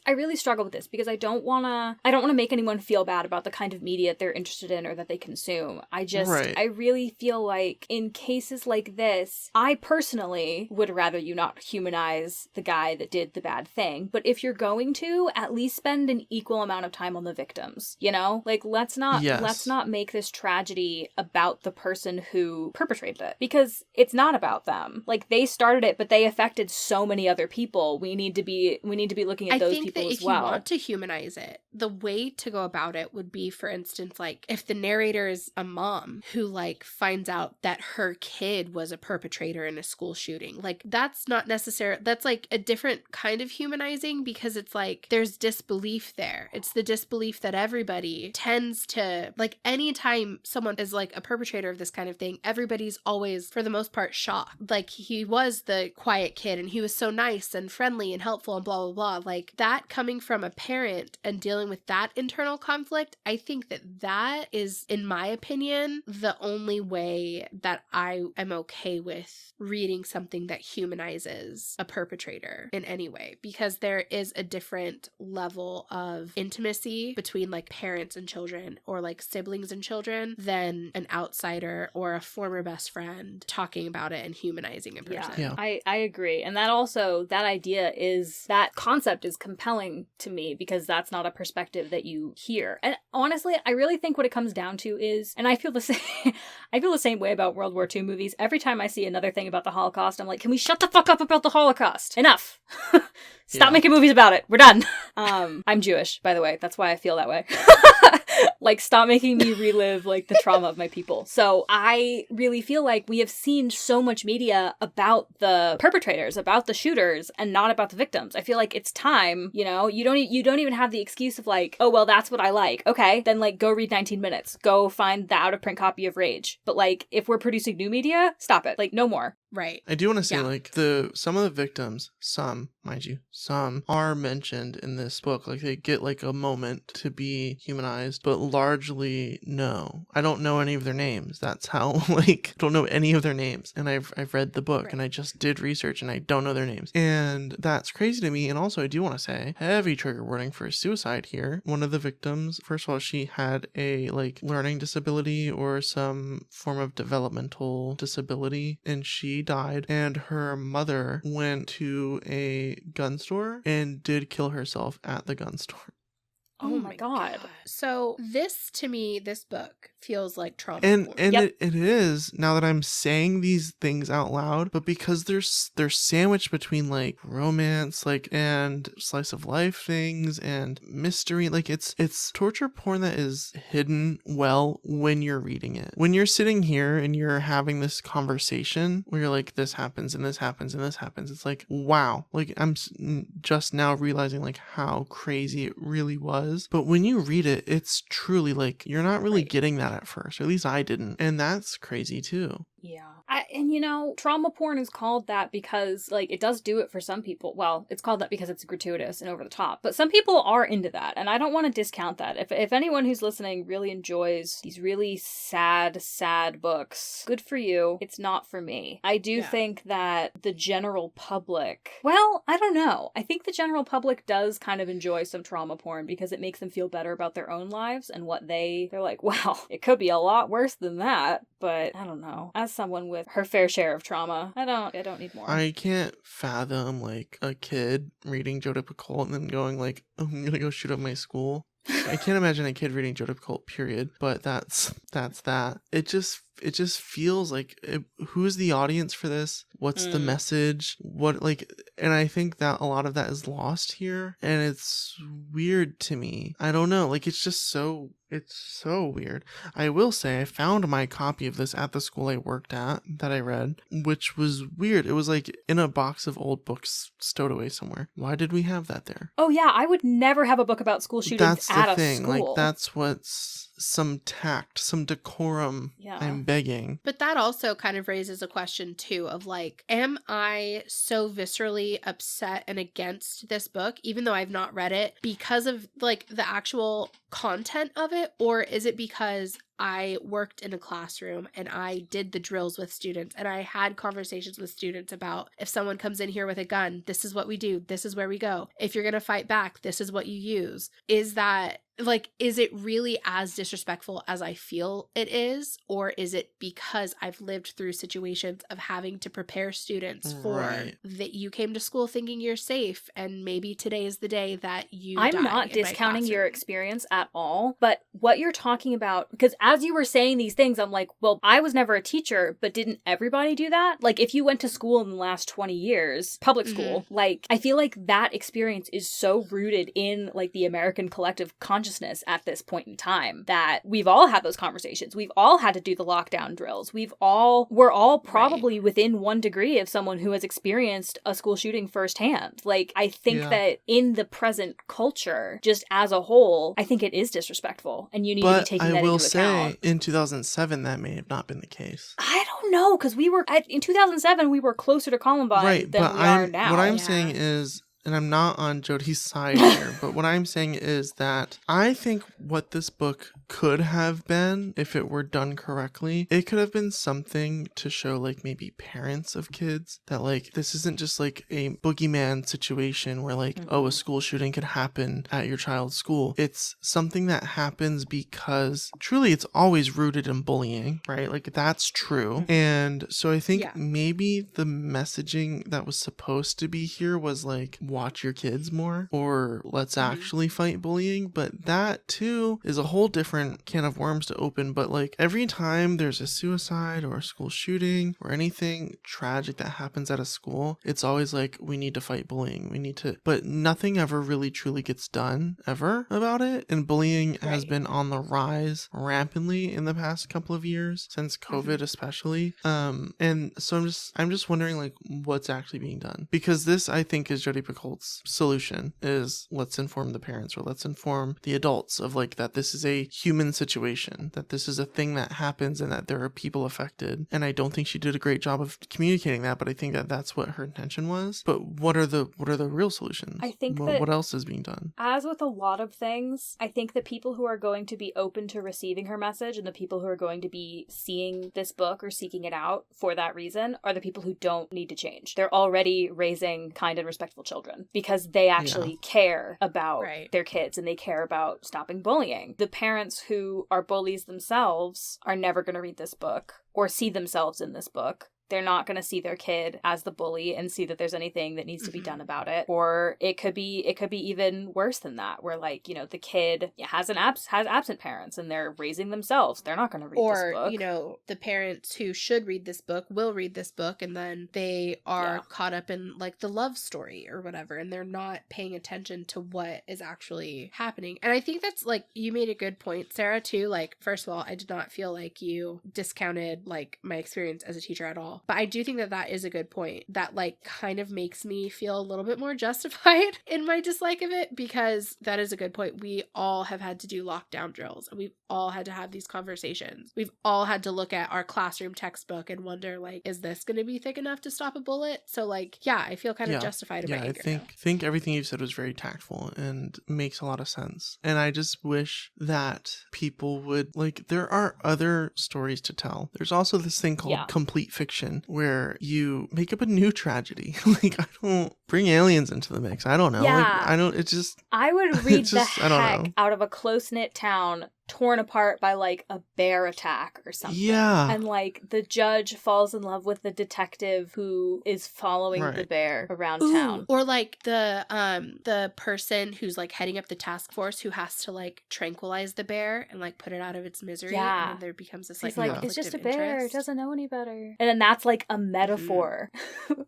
really struggle with this because I don't want to make anyone feel bad about the kind of media they're interested in or that they consume. I really feel like in cases like this, I personally would rather you not humanize the guy that did the bad thing. But if you're going to, at least spend an equal amount of time on the victims, you know? Like let's not make this tragedy about the person who perpetrated it, because it's not about them. Like they started it, but they affected so many other people. We need to be looking at those people as well. If you want to humanize it, the way to go about it would be, for instance, like if the narrator is a mom who like finds out that her kid was a perpetrator in a school shooting, like that's not necessary. That's like a different kind of humanizing, because it's like there's disbelief there. It's the disbelief that everybody tends to, like anytime someone is like a perpetrator of this kind of thing, everybody's always, for the most part, shocked. Like he was the quiet kid and he was so nice and friendly and helpful and blah, blah, blah. Like that coming from a parent and dealing with that internal conflict, I think that is, in my opinion, the only way that I am okay with reading something that humanizes a perpetrator in any way, because there is a different level of intimacy between like parents and children or like siblings and children than an outsider or a former best friend talking about it and humanizing a person. Yeah. I agree. And that concept is compelling to me because that's not a perspective that you hear. And honestly, I really think what it comes down to is, and I feel the same way about World War II movies. Every time I see another thing about the Holocaust, I'm like, can we shut the fuck up about the Holocaust? Enough. Stop making movies about it. We're done. I'm Jewish, by the way. That's why I feel that way. Like, stop making me relive, like, the trauma of my people. So I really feel like we have seen so much media about the perpetrators, about the shooters, and not about the victims. I feel like it's time, you know? You don't even have the excuse of, like, oh, well, that's what I like. Okay, then, like, go read 19 Minutes. Go find the out-of-print copy of Rage. But, like, if we're producing new media, stop it. Like, no more. Right. I do want to say, like, some of the victims, some, mind you, some are mentioned in this book. Like, they get, like, a moment to be humanized, but largely, no. I don't know any of their names. That's how, like, I don't know any of their names. And I've read the book, and I just did research, and I don't know their names. And that's crazy to me. And also, I do want to say, heavy trigger warning for suicide here. One of the victims, first of all, she had a, like, learning disability or some form of developmental disability, and she died, and her mother went to a gun store and did kill herself at the gun store. Oh my God. So this book feels like trauma. And it is, now that I'm saying these things out loud, but because they're sandwiched between like romance, like, and slice of life things and mystery, like it's torture porn that is hidden well when you're reading it. When you're sitting here and you're having this conversation where you're like, this happens and this happens and this happens, it's like, wow, like I'm just now realizing like how crazy it really was. But when you read it, it's truly like, you're not really getting that that at first, or at least I didn't. And that's crazy too. Yeah. And trauma porn is called that because, like, it does do it for some people. Well, it's called that because it's gratuitous and over the top. But some people are into that, and I don't want to discount that. If anyone who's listening really enjoys these really sad, sad books, good for you. It's not for me. I do think that the general public, well, I don't know. I think the general public does kind of enjoy some trauma porn because it makes them feel better about their own lives and what they're like, well, it could be a lot worse than that. But I don't know. As someone with her fair share of trauma, I don't need more. I can't fathom like a kid reading Jodi Picoult and then going like, oh, I'm gonna go shoot up my school. I can't imagine a kid reading Jodi Picoult, period. But that's that. It just feels like, who's the audience for this? What's the message? And I think that a lot of that is lost here, and it's weird to me. I don't know, like, it's so weird. I will say I found my copy of this at the school I worked at that I read, which was weird. It was like in a box of old books stowed away somewhere. Why did we have that there? Oh yeah, I would never have a book about school shootings at a school. Like, that's what's some tact, some decorum. Yeah. I'm begging. But that also kind of raises a question too of like, am I so viscerally upset and against this book, even though I've not read it, because of like the actual content of it? Or is it because I worked in a classroom and I did the drills with students and I had conversations with students about, if someone comes in here with a gun, this is what we do, this is where we go. If you're going to fight back, this is what you use. Is it really as disrespectful as I feel it is? Or is it because I've lived through situations of having to prepare students for that you came to school thinking you're safe, and maybe today is the day that you die. I'm not discounting your experience at all, but what you're talking about, because as you were saying these things, I'm like, well, I was never a teacher, but didn't everybody do that? Like, if you went to school in the last 20 years, public school, like, I feel like that experience is so rooted in, like, the American collective consciousness at this point in time that we've all had those conversations. We've all had to do the lockdown drills. We're all probably within 1 degree of someone who has experienced a school shooting firsthand. Like, I think that in the present culture, just as a whole, I think it is disrespectful, and you need to be taking that into account. But I will say, in 2007, that may have not been the case. I don't know, because in 2007, we were closer to Columbine than we are now. What I'm saying is, and I'm not on Jodi's side here, but what I'm saying is that I think what this book could have been, if it were done correctly, it could have been something to show, like, maybe parents of kids that, like, this isn't just like a boogeyman situation where, like, oh, a school shooting could happen at your child's school. It's something that happens because truly it's always rooted in bullying, right? Like, that's true. And so I think maybe the messaging that was supposed to be here was like, watch your kids more, or let's actually fight bullying. But that too is a whole different can of worms to open. But like, every time there's a suicide or a school shooting or anything tragic that happens at a school, it's always like, we need to fight bullying, but nothing ever really truly gets done ever about it. And bullying has been on the rise rampantly in the past couple of years, since COVID especially. And so I'm just wondering, like, what's actually being done, because this, I think, is Jodi Picoult's solution, is let's inform the parents, or let's inform the adults of, like, that this is a human situation, that this is a thing that happens and that there are people affected. And I don't think she did a great job of communicating that, but I think that that's what her intention was. But what are the real solutions? I think what else is being done? As with a lot of things, I think the people who are going to be open to receiving her message, and the people who are going to be seeing this book or seeking it out for that reason, are the people who don't need to change. They're already raising kind and respectful children because they actually care about their kids, and they care about stopping bullying. The parents who are bullies themselves are never going to read this book or see themselves in this book. They're not going to see their kid as the bully and see that there's anything that needs to be done about it. Or it could be even worse than that, where, like, you know, the kid has absent parents and they're raising themselves. They're not going to read this book. Or, you know, the parents who should read this book will read this book, and then they are caught up in, like, the love story or whatever, and they're not paying attention to what is actually happening. And I think that's, like, you made a good point, Sarah, too. Like, first of all, I did not feel like you discounted, like, my experience as a teacher at all. all. But I do think that that is a good point that like kind of makes me feel a little bit more justified in my dislike of it, because that is a good point. We all have had to do lockdown drills, and we've all had to have these conversations. We've all had to look at our classroom textbook and wonder, like, is this going to be thick enough to stop a bullet? So like, yeah, I feel kind of justified in my anger. I think everything you've said was very tactful and makes a lot of sense. And I just wish that people would, like, there are other stories to tell. There's also this thing called complete fiction, where you make up a new tragedy. Like, I don't bring aliens into the mix. I don't know. Yeah. Like, I don't, it's just, I would read the heck out of a close-knit town torn apart by like a bear attack or something. Yeah. And like the judge falls in love with the detective who is following the bear around town. Or like the person who's like heading up the task force who has to like tranquilize the bear and like put it out of its misery. Yeah. And then there becomes this like conflict it's just a of bear. interest. It doesn't know any better. And then that's like a metaphor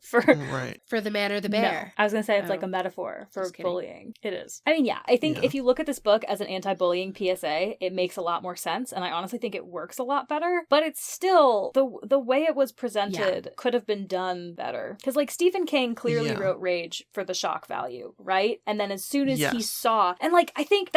for the man or the bear. No, I was gonna say it's like a metaphor for bullying. It is. I mean, I think if you look at this book as an anti-bullying PSA, it makes a lot more sense, and I honestly think it works a lot better, but it's still the way it was presented could have been done better, because like Stephen King clearly wrote Rage for the shock value, right? And then as soon as he saw, and like I think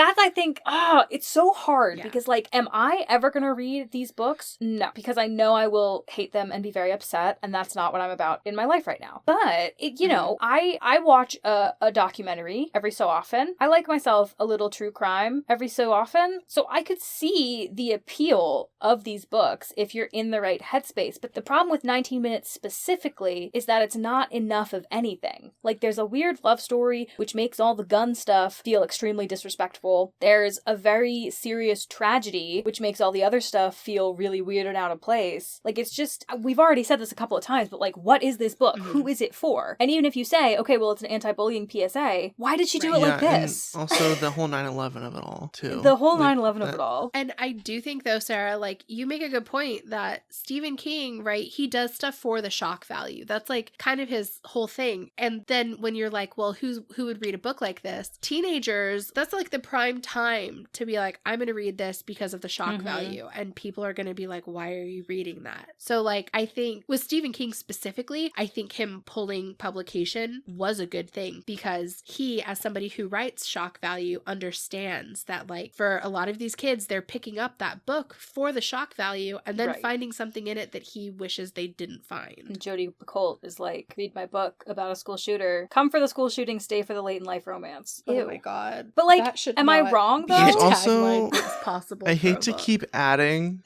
it's so hard because like, am I ever gonna read these books? No, because I know I will hate them and be very upset, and that's not what I'm about in my life right now. But it, you know, I watch a documentary every so often. I like myself a little true crime every so often, so I could see the appeal of these books if you're in the right headspace. But the problem with 19 Minutes specifically is that it's not enough of anything. Like, there's a weird love story which makes all the gun stuff feel extremely disrespectful. There's a very serious tragedy which makes all the other stuff feel really weird and out of place. Like, it's just, we've already said this a couple of times, but like, what is this book? Who is it for? And even if you say, okay, well, it's an anti-bullying PSA, why did she do it like this? And also the whole 9/11 of it all too. The whole 9/11 of it all. And I do think, though, Sarah, like, you make a good point that Stephen King, right, he does stuff for the shock value. That's, like, kind of his whole thing. And then when you're like, well, who would read a book like this? Teenagers, that's, like, the prime time to be like, I'm going to read this because of the shock value. And people are going to be like, why are you reading that? So, like, I think with Stephen King specifically, I think him pulling publication was a good thing, because he, as somebody who writes shock value, understands that, like, for a lot of these kids, they're picking up that book for the shock value and then finding something in it that he wishes they didn't find. And Jodi Picoult is like, read my book about a school shooter. Come for the school shooting, stay for the late in life romance. Ew. Oh my god. But like, am I wrong though? Also, possible. I hate to keep adding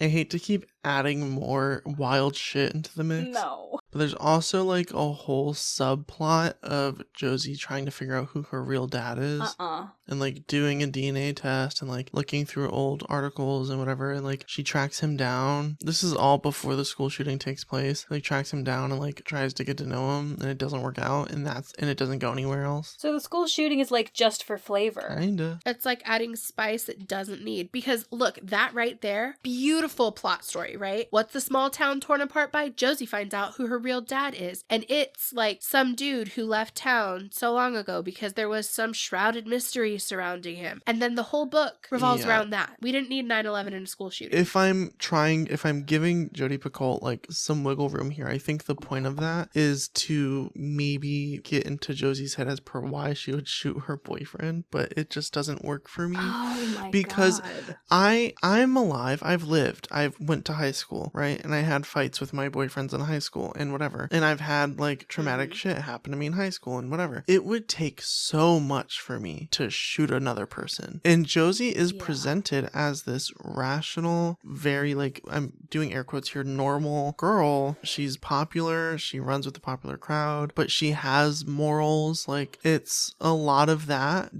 more wild shit into the mix. No. But there's also like a whole subplot of Josie trying to figure out who her real dad is. And like doing a DNA test and like looking through old articles and whatever, and like she tracks him down. This is all before the school shooting takes place. Like tracks him down and like tries to get to know him, and it doesn't work out, and it doesn't go anywhere else. So the school shooting is like just for flavor. Kinda. It's like adding spice it doesn't need, because look, that right there, beautiful plot story, right? What's the small town torn apart by? Josie finds out who her real dad is, and it's like some dude who left town so long ago because there was some shrouded mystery surrounding him, and then the whole book revolves around that. We didn't need 9/11 in a school shooting. If I'm giving Jodi Picoult like some wiggle room here, I think the point of that is to maybe get into Josie's head as per why she would shoot her boyfriend, but it just doesn't work for me. Oh my because God. I'm alive. I've lived. I went to high school, right? And I had fights with my boyfriends in high school and whatever. And I've had like traumatic shit happen to me in high school and whatever. It would take so much for me to shoot another person. And Josie is presented as this rational, very like, I'm doing air quotes here, normal girl. She's popular. She runs with the popular crowd, but she has morals. Like, it's a lot of that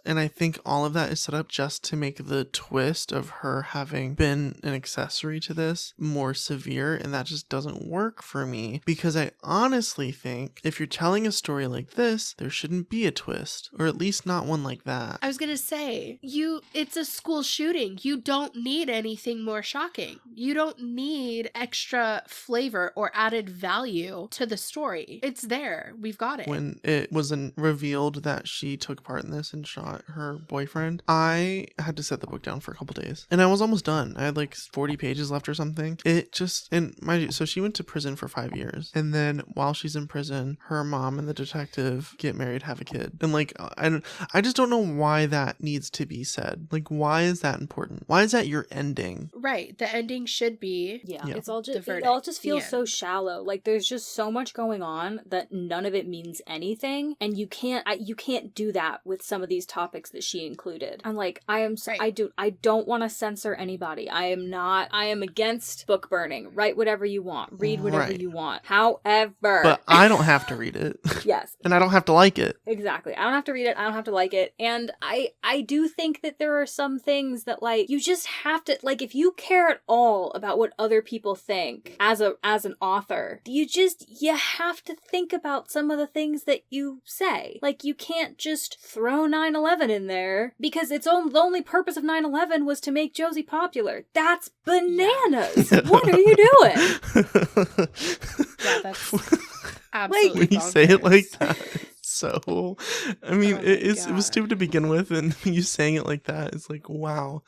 and I think all of that is set up just to make the twist of her having been an accessory to this more severe. And that just doesn't work for me, because I honestly think if you're telling a story like this, there shouldn't be a twist, or at least not one like that. I was gonna say, it's a school shooting. You don't need anything more shocking. You don't need extra flavor or added value to the story. It's there. We've got it. When it was revealed that she took part in this and shot her boyfriend, I had to set the book down for a couple days, and I was almost done. I had like 40 pages left or something. It just, and so she went to prison for 5 years. And then while she's in prison, her mom and the detective get married, have a kid. And like, I just don't know why that needs to be said. Like, why is that important? Why is that your ending? Right. The ending should be it's all just, it all just feels so shallow. Like there's just so much going on that none of it means anything. And you can't do that with some of these topics that she included. I'm like, I don't want to censor anybody. I am against book burning. Write whatever you want. Read whatever you want. However. But I don't have to read it. Yes. And I don't have to like it. Exactly. I don't have to read it. I don't have to like it. And I do think that there are some things that like, you just have to, like, if you care at all about what other people think as an author, you have to think about some of the things that you say. Like, you can't just throw 9/11 in there because the only purpose of 9/11 was to make Josie popular. That's bananas. What are you doing? Yeah, that's absolutely when you say it like that. So, I mean, it was stupid to begin with, and you saying it like that is like, wow.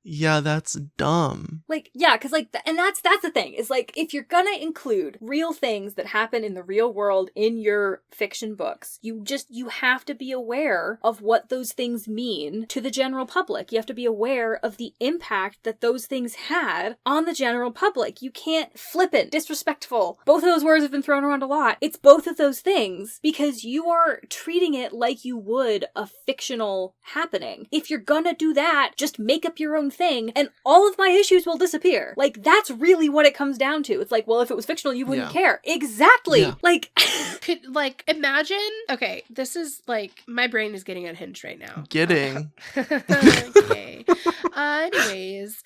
Yeah, that's dumb. Like, yeah, because, like, and that's the thing, is, like, if you're gonna include real things that happen in the real world in your fiction books, you have to be aware of what those things mean to the general public. You have to be aware of the impact that those things had on the general public. You can't flippant, disrespectful. Both of those words have been thrown around a lot. It's both of those things, because you are treating it like you would a fictional happening. If you're gonna do that, just make up your own thing and all of my issues will disappear. Like, that's really what it comes down to. It's like, well, if it was fictional, you wouldn't care. Exactly. Yeah. Like, imagine, okay, this is like, my brain is getting unhinged right now. Okay. Anyways,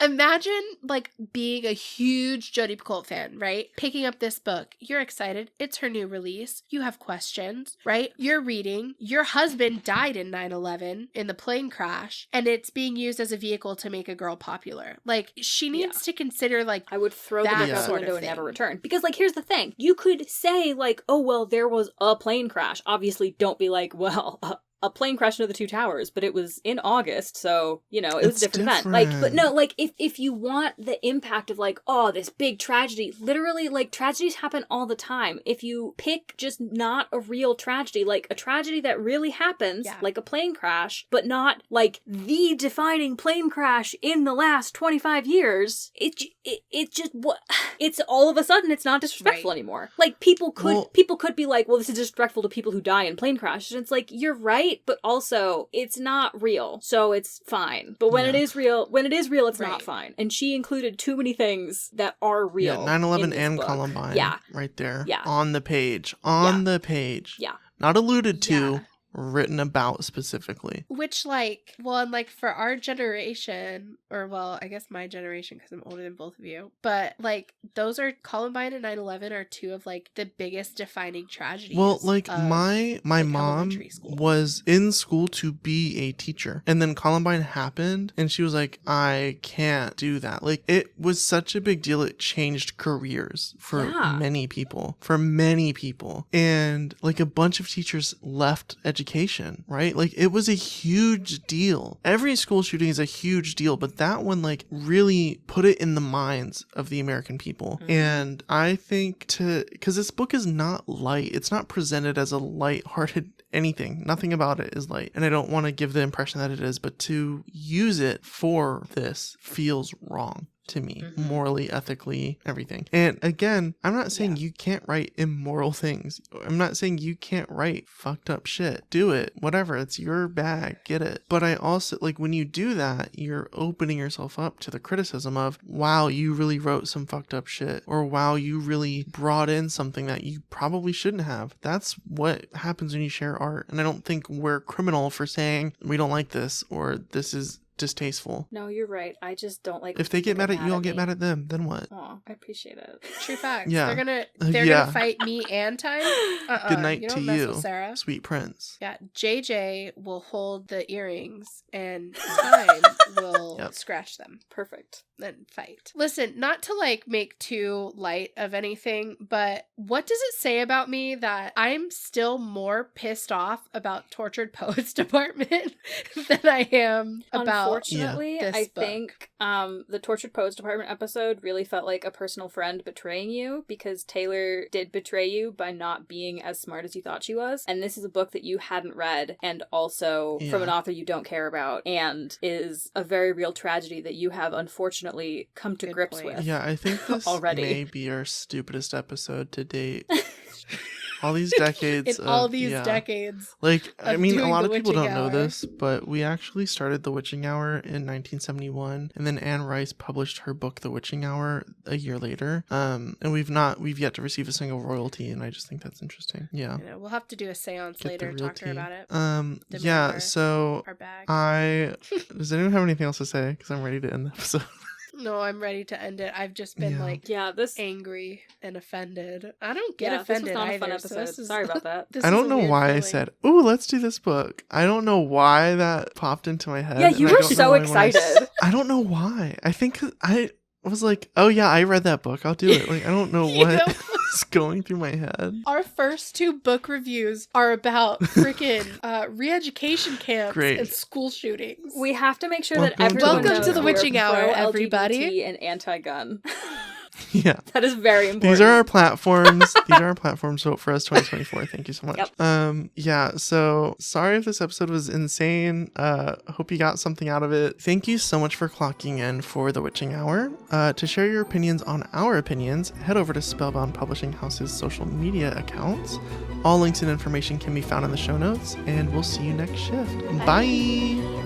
imagine like being a huge Jodi Picoult fan, right? Picking up this book. You're excited. It's her new release. You have questions, right? You're reading. Your husband died in 9/11 in the plane crash, and it's being used as a vehicle to make a girl popular. Like, she needs to consider, like, I would throw the book out the window and never return. Because, like, here's the thing. You could say, like, oh, well, there was a plane crash. Obviously, don't be like, well, a plane crashed into the two towers, but it was in August, so, you know, it was a different event. Like, but no, like, if you want the impact of, like, oh, this big tragedy, literally, like, tragedies happen all the time. If you pick just not a real tragedy, like a tragedy that really happens, like a plane crash, but not, like, the defining plane crash in the last 25 years, it just, what, it's all of a sudden, it's not disrespectful anymore. Like, people could be like, well, this is disrespectful to people who die in plane crashes, and it's like, you're right, but also it's not real, so it's fine. But when it is real, it's not fine. And she included too many things that are real. Yeah, 9/11 and book. Columbine. Yeah, right there. Yeah, on the page. The page. Yeah, not alluded to. Yeah. Written about specifically. Which, like, well, and like for our generation, or well, I guess my generation because I'm older than both of you, but like those are, Columbine and 9/11 are two of like the biggest defining tragedies. Well, like my mom was in school to be a teacher, and then Columbine happened and she was like, I can't do that. Like, it was such a big deal. It changed careers for many people, and like a bunch of teachers left education, right? Like, it was a huge deal. Every school shooting is a huge deal, but that one like really put it in the minds of the American people. Mm-hmm. And I think because this book is not light, it's not presented as a light-hearted anything. Nothing about it is light. And I don't want to give the impression that it is, but to use it for this feels wrong to me, morally, ethically, everything. And again, I'm not saying you can't write immoral things. I'm not saying you can't write fucked up shit. Do it. Whatever. It's your bag. Get it. But I also, like, when you do that, you're opening yourself up to the criticism of, wow, you really wrote some fucked up shit. Or wow, you really brought in something that you probably shouldn't have. That's what happens when you share art. And I don't think we're criminal for saying we don't like this or this is distasteful. No, you're right. I just don't like. If they get mad at you, I'll get mad at them. Then what? Oh, I appreciate it. True facts. Yeah, they're gonna fight me and Thyme. Good night to you, Sarah. Sweet Prince. Yeah, JJ will hold the earrings, and Thyme will scratch them. Perfect. Then fight. Listen, not to like make too light of anything, but what does it say about me that I'm still more pissed off about Tortured Poets Department than I am about unfortunately, this I book. think the Tortured Poets Department episode really felt like a personal friend betraying you, because Taylor did betray you by not being as smart as you thought she was. And this is a book that you hadn't read, and also from an author you don't care about, and is a very real tragedy that you have unfortunately come to grips with. Yeah, I think this already may be our stupidest episode to date. All these decades. Decades. Like, I mean, a lot of people don't know Hour. this, but we actually started The Witching Hour in 1971, and then Anne Rice published her book, The Witching Hour, a year later. And we've yet to receive a single royalty, and I just think that's interesting. Yeah. I know. We'll have to do a seance later and talk to her about it. Yeah, so our bag. does anyone have anything else to say? Because I'm ready to end the episode. No, I'm ready to end it. I've just been this angry and offended. I don't get This offended was not either. a fun episode. Sorry about that. I don't know why I said, "Ooh, let's do this book." I don't know why that popped into my head. Yeah, you were so excited. I don't know why. I think I was like, "Oh yeah, I read that book. I'll do it." Like, I don't know what is going through my head. Our first 2 book reviews are about freaking re-education camps and school shootings. We have to make sure that everyone knows to the Witching Hour, everybody, and anti-gun. Yeah, that is very important. These are our platforms. Vote for us 2024. Thank you so much. Yep. Yeah, so sorry if this episode was insane. Hope you got something out of it. Thank you so much for clocking in for The Witching Hour. To share your opinions on our opinions, head over to Spellbound Publishing House's social media accounts. All links and information can be found in the show notes, and we'll see you next shift. Bye.